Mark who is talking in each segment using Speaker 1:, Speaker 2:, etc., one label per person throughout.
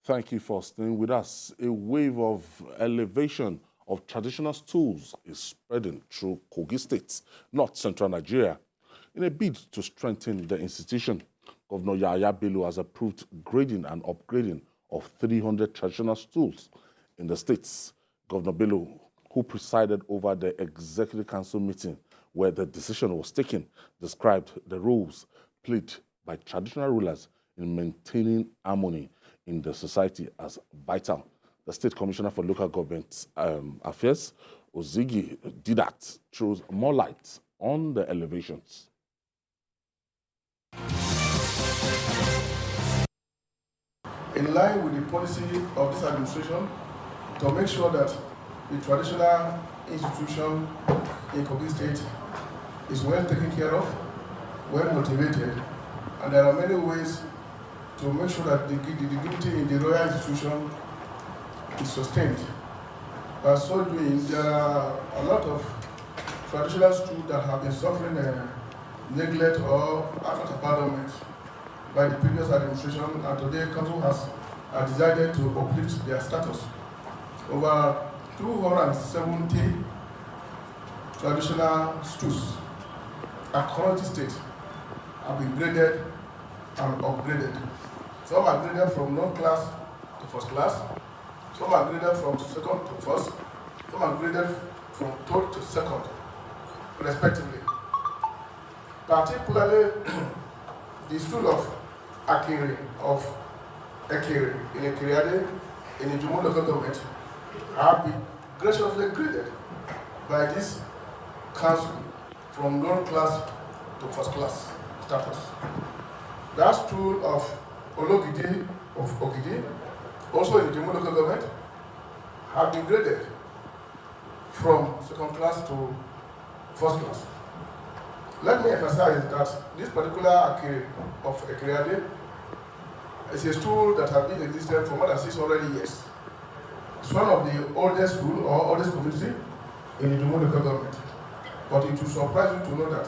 Speaker 1: Thank you for staying with us. A wave of elevation of traditional stools is spreading through Kogi State, north central Nigeria. In a bid to strengthen the institution, Governor Yahaya Bello has approved grading and upgrading of 300 traditional stools in the states. Governor Bello, who presided over the Executive Council meeting where the decision was taken, described the roles played by traditional rulers in maintaining harmony in the society as vital. The State Commissioner for Local Government Affairs, Ozigi Didat, throws more light on the elevations.
Speaker 2: In line with the policy of this administration, to make sure that the traditional institution in Kogi State is well taken care of, well motivated, and there are many ways to make sure that the dignity in the royal institution is sustained. By so doing, there are a lot of traditional schools that have been suffering neglect or out abandonment by the previous administration, and today Council has decided to uplift their status. Over 270 traditional schools across the state have been graded and upgraded. Some are graded from non-class to first class, some are graded from second to first, some are graded from third to second, respectively. Particularly, the school of Ekere in Ekiriade, in the Jumu local government, have been graciously graded by this council from non-class to first class status. That school of Ologidi of Ogidi, also in the Jumu local government, have been graded from second class to first class. Let me emphasize that this particular Ekere of Ekiriade is a school that has been existed for more than 600 years. It's one of the oldest schools or oldest community in the Jumu local government. But it will surprise you to know that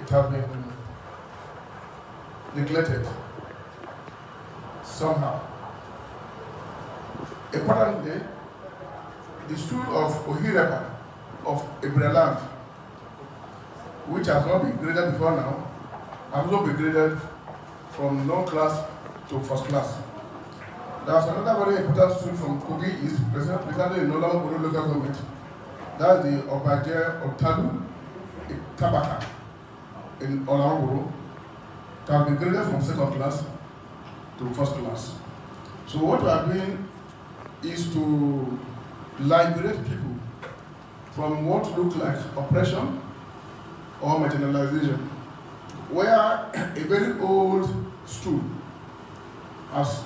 Speaker 2: it has been neglected somehow. Importantly, the school of Ohireba of Ibraland, which has not been graded before now, has also been graded from non-class to first class. There's another very important school from Kogi is presented in Olamo local government. That's the Obaje Otalu Tabaka in Olamo, that has been graded from second class to first class. So what we are doing is to liberate people from what look like oppression or marginalization, where a very old stool has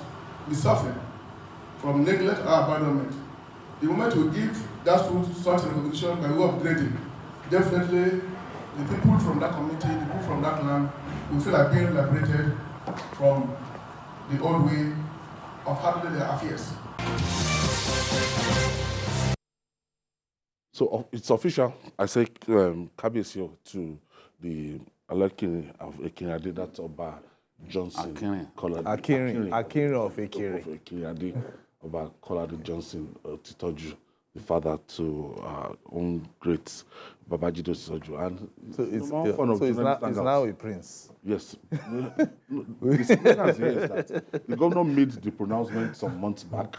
Speaker 2: been suffering from neglect or abandonment. The moment we give that stool such recognition by way of grading, definitely the people from that community, the people from that land, will feel like being liberated from the old way of handling their affairs.
Speaker 1: So it's official. I say Kabiyesi to the Alekiri of Ekiriade, that's Oba Johnson.
Speaker 3: Akiri of Ekiri.
Speaker 1: Oba Kolade Johnson Titoju, the father to own great Babajide Titoju. And
Speaker 3: so it's now a prince.
Speaker 1: Yes. The significance here is that the governor made the pronouncement some months back.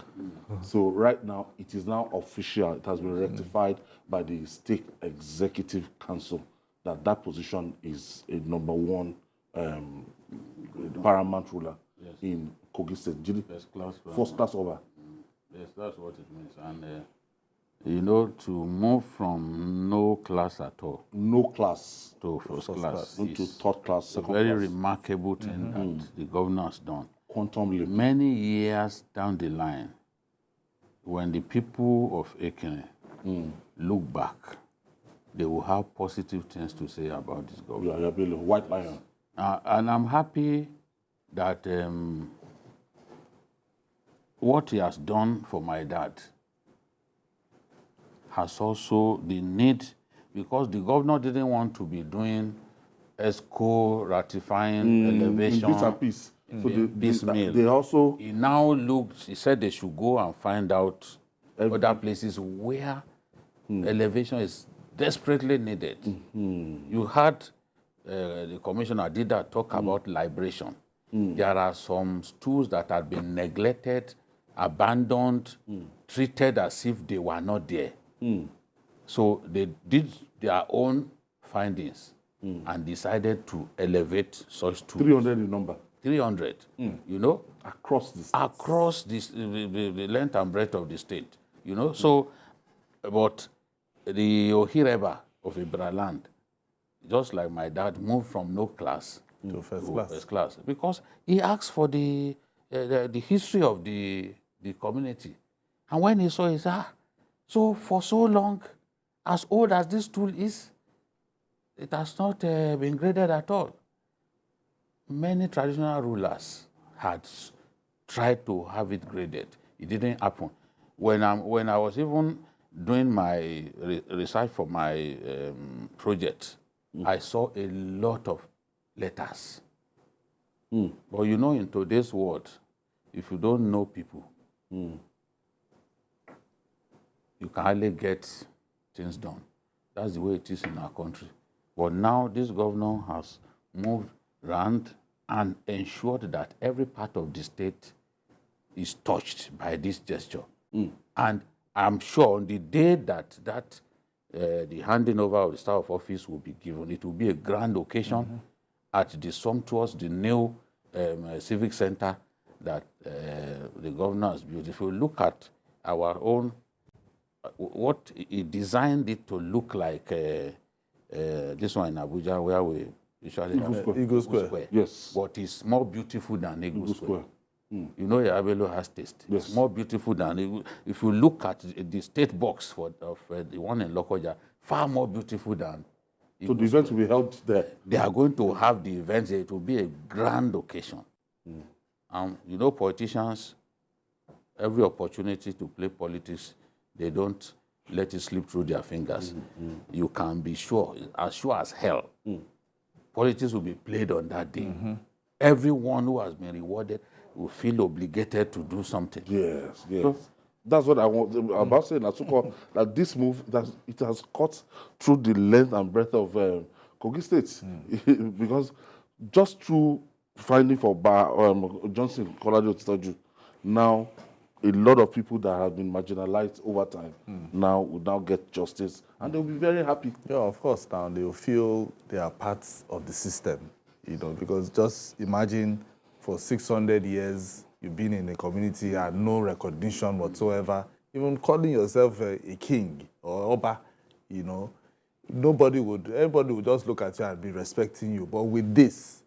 Speaker 1: So right now, it is now official. It has been rectified by the State Executive Council that that position is a number one paramount ruler in Kogi State. First class over.
Speaker 4: Yes, that's what it means. And you know, to move from no class at all,
Speaker 1: no class
Speaker 4: to first class,
Speaker 1: into third class, second
Speaker 4: very
Speaker 1: class.
Speaker 4: remarkable thing that the governor has done.
Speaker 1: Quantum leap.
Speaker 4: Many years down the line, when the people of Ekene look back, they will have positive things to say about this government.
Speaker 1: Yahaya Bello, White Lion.
Speaker 4: And I'm happy that what he has done for my dad has also the need, because the governor didn't want to be doing ESCO ratifying elevation.
Speaker 1: Bits and piece. So
Speaker 4: piecemeal.
Speaker 1: they also...
Speaker 4: He now looked, he said they should go and find out other places where elevation is desperately needed. You heard the commissioner did that talk about liberation. There are some stools that have been neglected, abandoned, treated as if they were not there. So they did their own findings and decided to elevate such stools.
Speaker 1: 300 in number.
Speaker 4: 300, you know?
Speaker 1: Across the state.
Speaker 4: Across the length and breadth of the state, you know? So, but the Ohireba of Ibraland, just like my dad, moved from no class
Speaker 3: to first
Speaker 4: class because he asked for the history of the community. And when he saw it, he said, so for so long, as old as this tool is, it has not been graded at all. Many traditional rulers had tried to have it graded. It didn't happen. When I was even doing my research for my project, I saw a lot of letters. But you know, in today's world, if you don't know people, you can hardly get things done. That's the way it is in our country. But now this governor has moved around and ensured that every part of the state is touched by this gesture. And I'm sure on the day that the handing over of the staff of office will be given, it will be a grand occasion at the new civic center that the governor has built. If you look at our own, what he designed it to look like this one in Abuja, where we usually have
Speaker 3: Eagle Square.
Speaker 1: Yes.
Speaker 4: But it's more beautiful than Eagle Square. You know, Yahaya Bello has taste.
Speaker 1: Yes.
Speaker 4: It's more beautiful than if you look at the state box of the one in Lokoja, far more beautiful than.
Speaker 1: So the event will be held there.
Speaker 4: They are going to have the events there. It will be a grand occasion. You know, politicians, every opportunity to play politics, they don't let it slip through their fingers. You can be sure as hell, politics will be played on that day. Everyone who has been rewarded will feel obligated to do something.
Speaker 1: Yes, yes. So, that's what I want about saying, that this move, that it has cut through the length and breadth of Kogi State. Because just through finding for Johnson Kolade Otitoju, now a lot of people that have been marginalized over time now will now get justice, and they'll be very happy.
Speaker 3: Yeah, of course. Now they will feel they are parts of the system, you know, because just imagine for 600 years you've been in a community and no recognition whatsoever. Even calling yourself a king or Oba, you know, everybody would just look at you and be respecting you. But with this,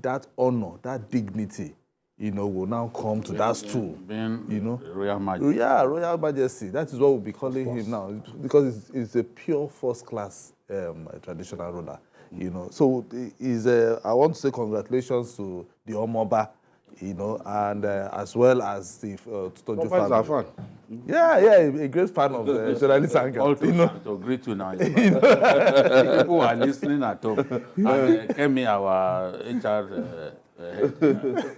Speaker 3: that honor, that dignity, you know, will now come to that stool. You know,
Speaker 4: Royal Majesty.
Speaker 3: Yeah, Royal Majesty. That is what we'll be calling him now, because it's a pure first-class traditional ruler. You know, so I want to say congratulations to the Omoba, you know, and as well as the Tojo family. Yeah, a great fan of Journalist Angle.
Speaker 4: You know, to greet you now. People who are listening at home, and Kemi, our HR head,